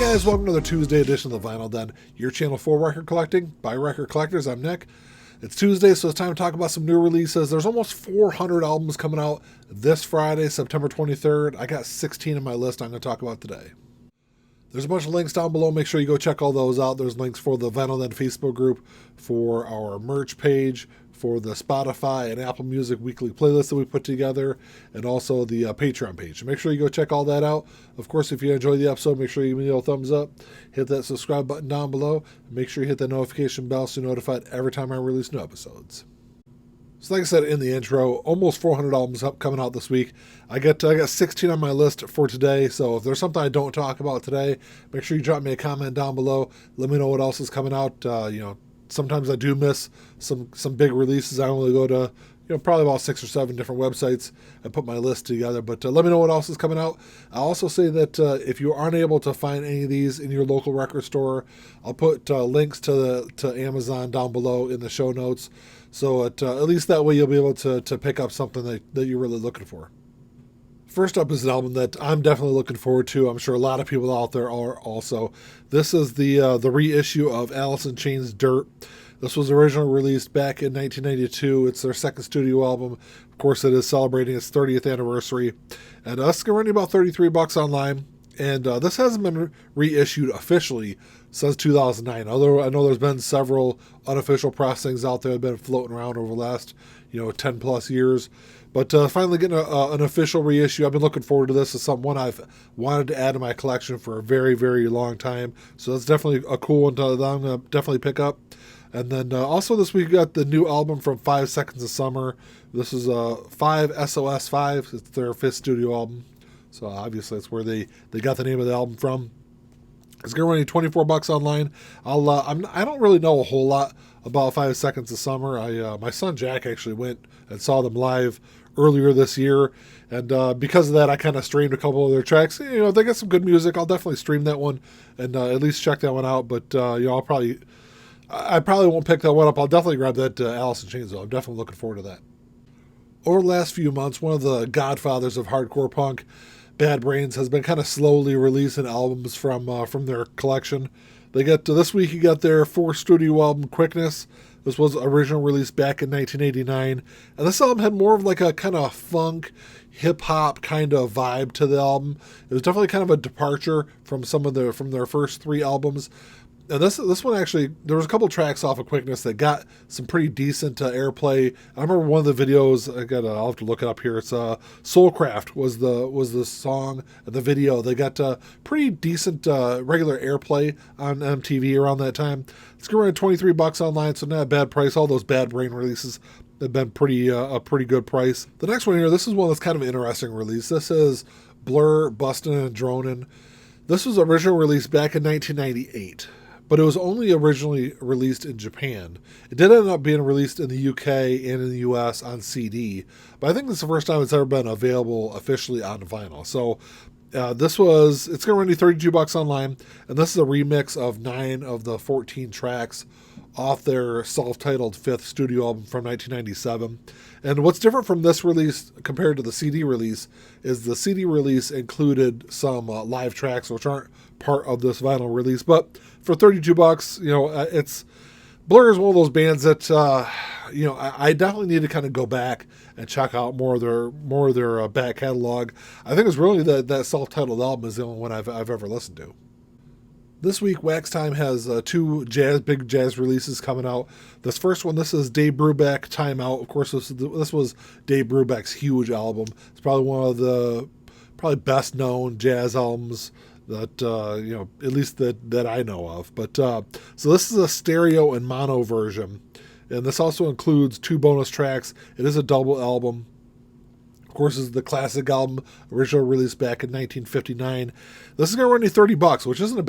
guys, welcome to the Tuesday edition of the Vinyl Den, your channel for record collecting by record collectors. I'm Nick. It's Tuesday, so it's time to talk about some new releases. There's almost 400 albums coming out this Friday, September 23rd. I got 16 on my list I'm going to talk about today. There's a bunch of links down below. Make sure you go check all those out. There's links for the Vinyl Den Facebook group, for our merch page, for the Spotify and Apple Music weekly playlist that we put together, and also the Patreon page. Make sure you go check all that out. Of course, if you enjoyed the episode, make sure you give me a thumbs up, hit that subscribe button down below, and make sure you hit that notification bell so you're notified every time I release new episodes. So like I said in the intro, almost 400 albums coming out this week. I got 16 on my list for today, so if there's something I don't talk about today, make sure you drop me a comment down below. Let me know what else is coming out. Sometimes I do miss some big releases. I only go to probably about 6 or 7 different websites and put my list together. But let me know what else is coming out. I'll also say that if you aren't able to find any of these in your local record store, I'll put links to Amazon down below in the show notes. So at least that way you'll be able to pick up something that you're really looking for. First up is an album that I'm definitely looking forward to. I'm sure a lot of people out there are also. This is the reissue of Alice in Chains' Dirt. This was originally released back in 1992. It's their second studio album. Of course, it is celebrating its 30th anniversary. And it's going to run you about $33 online. And this hasn't been reissued officially since 2009. Although I know there's been several unofficial pressings out there that have been floating around over the last 10 plus years. But finally getting an official reissue. I've been looking forward to this. It's one I've wanted to add to my collection for a very, very long time. So that's definitely a cool one that I'm going to definitely pick up. And then also this week we got the new album from 5 Seconds of Summer. This is 5 SOS 5. It's their 5th studio album. So obviously that's where they got the name of the album from. It's going to run you $24 online. I don't really know a whole lot about 5 Seconds of Summer. My son Jack actually went and saw them live earlier this year, and because of that, I kind of streamed a couple of their tracks. They got some good music. I'll definitely stream that one and at least check that one out. But I probably won't pick that one up. I'll definitely grab that Alice in Chains though. I'm definitely looking forward to that. Over the last few months, one of the godfathers of hardcore punk, Bad Brains, has been kind of slowly releasing albums from their collection. They got this week. You got their 4th studio album, Quickness. This was originally released back in 1989, and this album had more of like a kind of funk, hip hop kind of vibe to the album. It was definitely kind of a departure from from their first 3 albums. And this one actually, there was a couple tracks off of Quickness that got some pretty decent airplay. I remember one of the videos. I'll have to look it up here. It's Soulcraft was the song and the video. They got pretty decent regular airplay on MTV around that time. It's going to run $23 online, so not a bad price. All those Bad Brain releases have been a pretty good price. The next one here, this is one that's kind of an interesting release. This is Blur, Bustin, and Dronin. This was originally released back in 1998. But it was only originally released in Japan. It did end up being released in the UK and in the US on CD, but I think this is the first time it's ever been available officially on vinyl. So it's going to run you $32 online, and this is a remix of 9 of the 14 tracks off their self-titled 5th studio album from 1997. And what's different from this release compared to the CD release is the CD release included some live tracks which aren't part of this vinyl release. But for $32, it's Blur is one of those bands that I definitely need to kind of go back and check out more of their back catalog. I think it's really that self-titled album is the only one I've ever listened to. This week, Wax Time has 2 big jazz releases coming out. This first one, this is Dave Brubeck, Time Out. Of course, this was Dave Brubeck's huge album. It's probably one of the best known jazz albums that at least that I know of. But so this is a stereo and mono version, and this also includes 2 bonus tracks. It is a double album. Of course, this is the classic album, originally released back in 1959. This is going to run you $30, which isn't a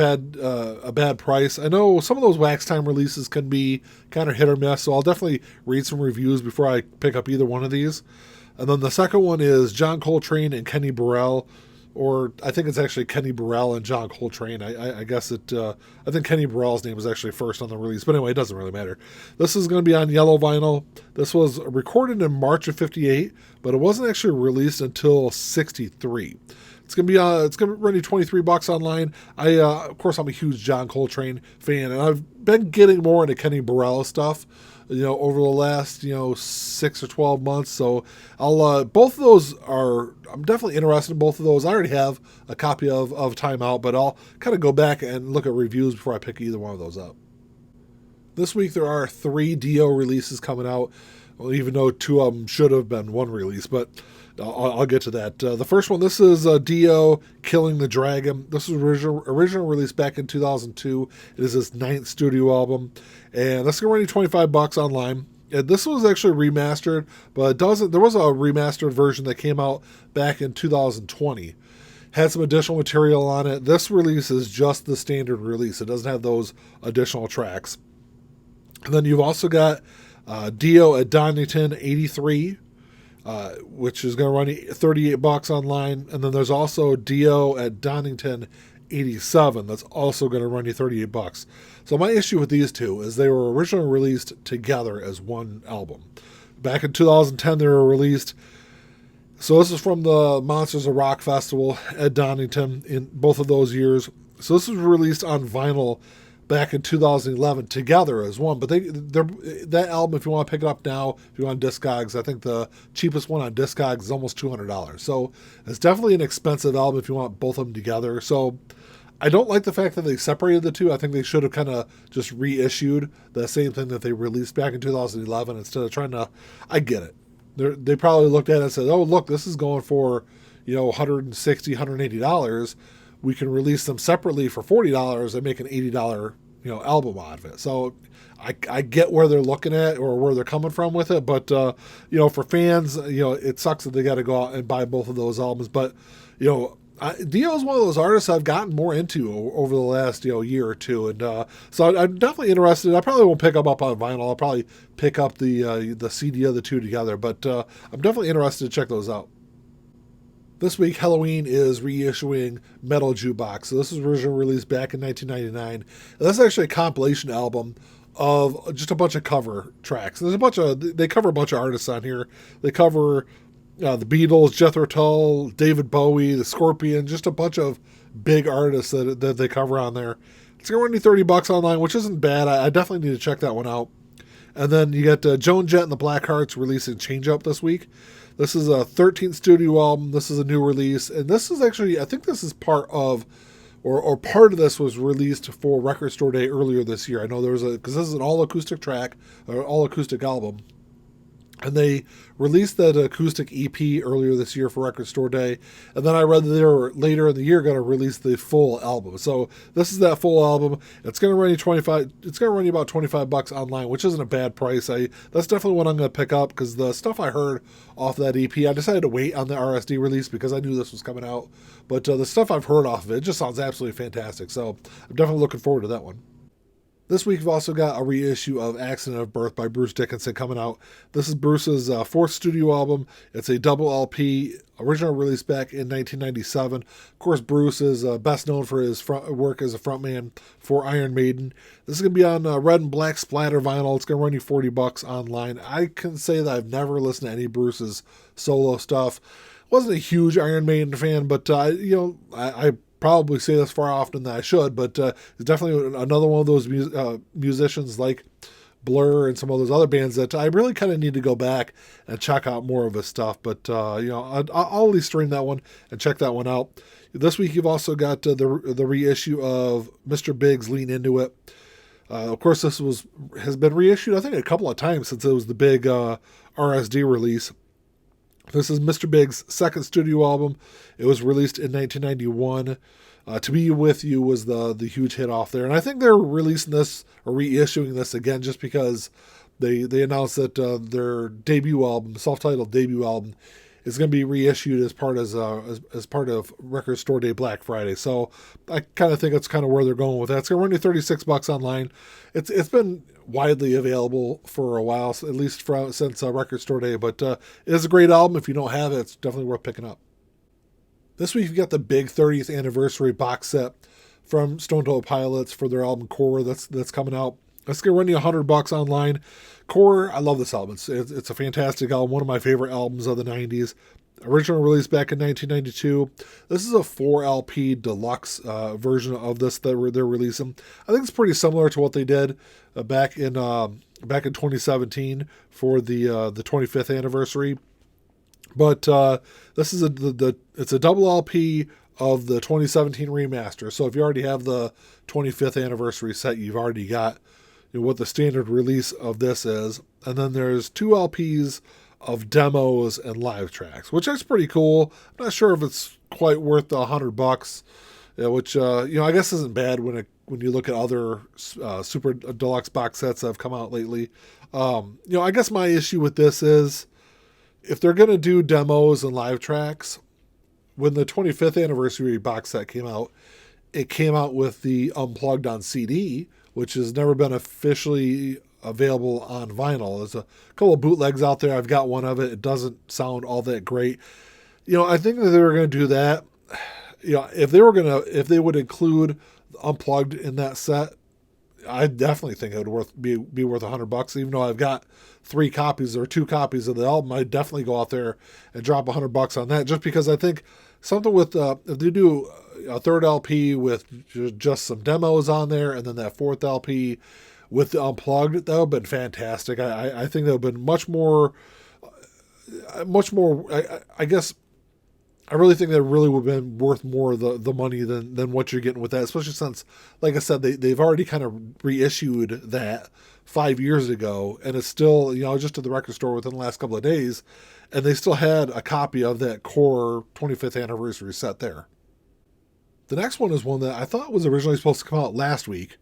bad price. I know some of those Wax Time releases can be kind of hit or miss, so I'll definitely read some reviews before I pick up either one of these. And then the second one is John Coltrane and Kenny Burrell. or I think it's actually Kenny Burrell and John Coltrane. I guess I think Kenny Burrell's name was actually first on the release, but anyway, it doesn't really matter. This is going to be on yellow vinyl. This was recorded in March of '58, but it wasn't actually released until '63. It's gonna run you $23 online. Of course, I'm a huge John Coltrane fan, and I've been getting more into Kenny Burrell stuff, over the last 6 or 12 months. So both of those I'm definitely interested in both of those. I already have a copy of Time Out, but I'll kind of go back and look at reviews before I pick either one of those up. This week there are 3 Dio releases coming out, well, even though 2 of them should have been one release, but I'll get to that. The first one, this is Dio, Killing the Dragon. This was original release back in 2002. It is his 9th studio album, and that's going to run you $25 online. And this was actually remastered, but there was a remastered version that came out back in 2020. Had some additional material on it. This release is just the standard release. It doesn't have those additional tracks. And then you've also got Dio at Donington 83, which is going to run you $38 online. And then there's also Dio at Donington 87 that's also going to run you $38. So my issue with these two is they were originally released together as one album. Back in 2010 they were released. So this is from the Monsters of Rock Festival at Donington in both of those years. So this was released on vinyl back in 2011 together as one. But that album, if you want to pick it up now, if you want Discogs, I think the cheapest one on Discogs is almost $200. So it's definitely an expensive album if you want both of them together. So I don't like the fact that they separated the two. I think they should have kind of just reissued the same thing that they released back in 2011 instead of trying to. I get it. They probably looked at it and said, oh, look, this is going for, $160, $180. We can release them separately for $40 and make an $80, album out of it. So I get where they're looking at or where they're coming from with it. But, for fans, it sucks that they got to go out and buy both of those albums. But, Dio is one of those artists I've gotten more into over the last year or two, and so I'm definitely interested. I probably won't pick up on vinyl. I'll probably pick up the CD of the two together, but I'm definitely interested to check those out. This week, Helloween is reissuing Metal Jukebox. So this was originally released back in 1999. And that's actually a compilation album of just a bunch of cover tracks. They cover a bunch of artists on here. They cover the Beatles, Jethro Tull, David Bowie, the Scorpions, just a bunch of big artists that they cover on there. It's going to run you $30 online, which isn't bad. I definitely need to check that one out. And then you got Joan, Jett, and the Blackhearts releasing Changeup this week. This is a 13th studio album. This is a new release. And this is actually, I think this is part of, or part of this was released for Record Store Day earlier this year. I know because this is an all-acoustic track, or all-acoustic album. And they released that acoustic EP earlier this year for Record Store Day. And then I read that they were later in the year going to release the full album. So this is that full album. It's going to run you It's going to run you about $25 online, which isn't a bad price. That's definitely what I'm going to pick up because the stuff I heard off that EP, I decided to wait on the RSD release because I knew this was coming out. But the stuff I've heard off of it just sounds absolutely fantastic. So I'm definitely looking forward to that one. This week, we've also got a reissue of Accident of Birth by Bruce Dickinson coming out. This is Bruce's 4th studio album. It's a double LP, original release back in 1997. Of course, Bruce is best known for his work as a frontman for Iron Maiden. This is going to be on red and black splatter vinyl. It's going to run you $40 online. I can say that I've never listened to any Bruce's solo stuff. Wasn't a huge Iron Maiden fan, but I probably say this far often than I should, but it's definitely another one of those musicians like Blur and some of those other bands that I really kind of need to go back and check out more of his stuff. But I'll at least stream that one and check that one out. This week you've also got the reissue of Mr. Big's Lean Into It. Of course, this has been reissued I think a couple of times since it was the big RSD release. This is Mr. Big's 2nd studio album. It was released in 1991. To Be With You was the huge hit off there. And I think they're releasing this or reissuing this again just because they announced that their debut album, self-titled debut album, is going to be reissued as part of Record Store Day Black Friday. So I kind of think that's kind of where they're going with that. It's going to run you $36 online. It's been widely available for a while, at least since Record Store Day, but it is a great album. If you don't have it, it's definitely worth picking up. This week, you've got the big 30th anniversary box set from Stone Temple Pilots for their album Core that's coming out. It's going to run you $100 online. Core, I love this album. It's a fantastic album, one of my favorite albums of the 90s. Original release back in 1992. This is a 4 LP deluxe version of this that they're releasing. I think it's pretty similar to what they did back in 2017 for the 25th anniversary. But this is it's a double LP of the 2017 remaster. So if you already have the 25th anniversary set, you've already got what the standard release of this is. And then there's 2 LPs of demos and live tracks, which is pretty cool. I'm not sure if it's quite worth the $100, which I guess isn't bad when you look at other super deluxe box sets that have come out lately. I guess my issue with this is if they're going to do demos and live tracks, when the 25th anniversary box set came out, it came out with the Unplugged on CD, which has never been officially available on vinyl. There's a couple of bootlegs out there. I've got one of it. It doesn't sound all that great. I think that they were going to do that. If they would include Unplugged in that set, I definitely think it would be worth $100. Even though I've got 2 copies of the album, I'd definitely go out there and drop $100 on that, just because I think something with if they do a 3rd LP with just some demos on there, and then that 4th LP with the Unplugged, that would have been fantastic. I think that would have been much more. I guess I really think that really would have been worth more of the money than what you're getting with that, especially since, like I said, they've already kind of reissued that 5 years ago, and it's still, just at the record store within the last couple of days, and they still had a copy of that Core 25th anniversary set there. The next one is one that I thought was originally supposed to come out last week,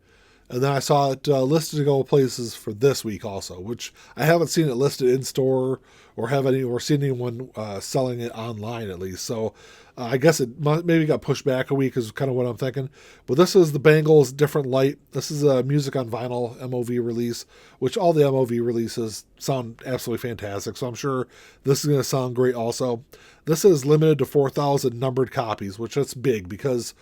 and then I saw it listed to go places for this week also, which I haven't seen it listed in store or seen anyone selling it online at least. So I guess it maybe got pushed back a week is kind of what I'm thinking. But this is the Bengals Different Light. This is a music on vinyl MOV release, which all the MOV releases sound absolutely fantastic. So I'm sure this is going to sound great also. This is limited to 4,000 numbered copies, which that's big because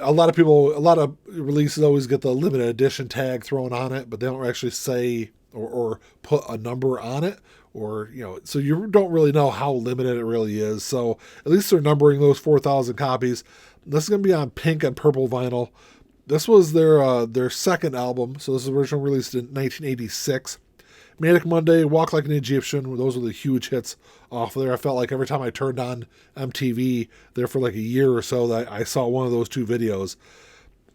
a lot of releases always get the limited edition tag thrown on it, but they don't actually say or put a number on it, so you don't really know how limited it really is. So at least they're numbering those 4,000 copies. This is going to be on pink and purple vinyl. This was their second album, so this was originally released in 1986. Manic Monday, Walk Like an Egyptian, those were the huge hits off of there. I felt like every time I turned on MTV there for like a year or so that I saw one of those 2 videos.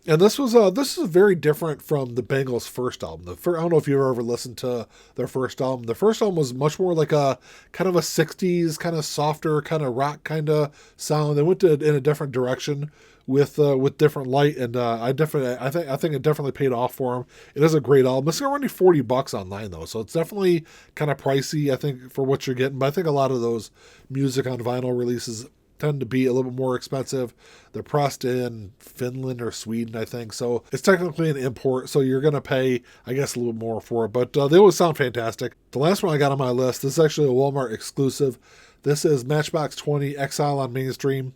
And this is very different from the Bengals' first album. I don't know if you've ever listened to their first album. The first album was much more like a kind of a 60s, kind of softer, kind of rock kind of sound. They went in a different direction with Different Light, and I think it definitely paid off for them. It is a great album. It's going to run you $40 online though, so it's definitely kind of pricey, I think, for what you're getting. But I think a lot of those music on vinyl releases tend to be a little bit more expensive. They're pressed in Finland or Sweden, I think, so it's technically an import, so you're going to pay, I guess, a little more for it, but they always sound fantastic. The last one I got on my list, this is actually a Walmart exclusive. This is Matchbox 20 Exile on Mainstream.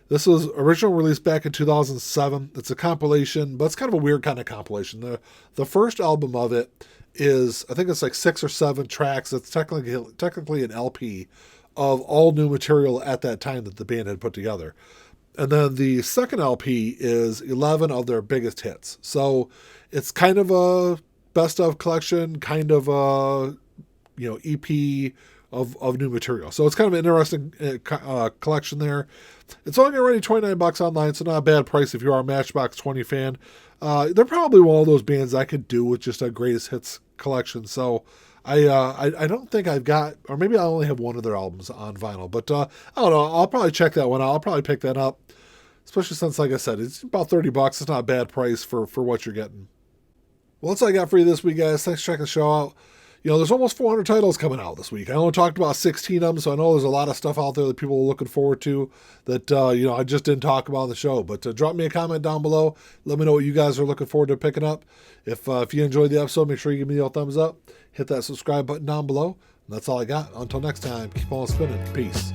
This was originally released back in 2007. It's a compilation, but it's kind of a weird kind of compilation. The first album of it is, I think it's like 6 or 7 tracks. It's technically an LP of all new material at that time that the band had put together. And then the second LP is 11 of their biggest hits. So it's kind of a best of collection, kind of a EP of new material. So it's kind of an interesting collection there. It's only already $29 online, so not a bad price if you are a Matchbox 20 fan. They're probably one of those bands I could do with just a greatest hits collection. So I don't think I've got, or maybe I only have one of their albums on vinyl, but I don't know. I'll probably check that one out. I'll probably pick that up, especially since, like I said, it's about $30. It's not a bad price for what you're getting. Well, that's all I got for you this week, guys. Thanks for checking the show out. There's almost 400 titles coming out this week. I only talked about 16 of them, so I know there's a lot of stuff out there that people are looking forward to that, I just didn't talk about on the show. But drop me a comment down below. Let me know what you guys are looking forward to picking up. If you enjoyed the episode, make sure you give me a thumbs up. Hit that subscribe button down below. And that's all I got. Until next time, keep on spinning. Peace.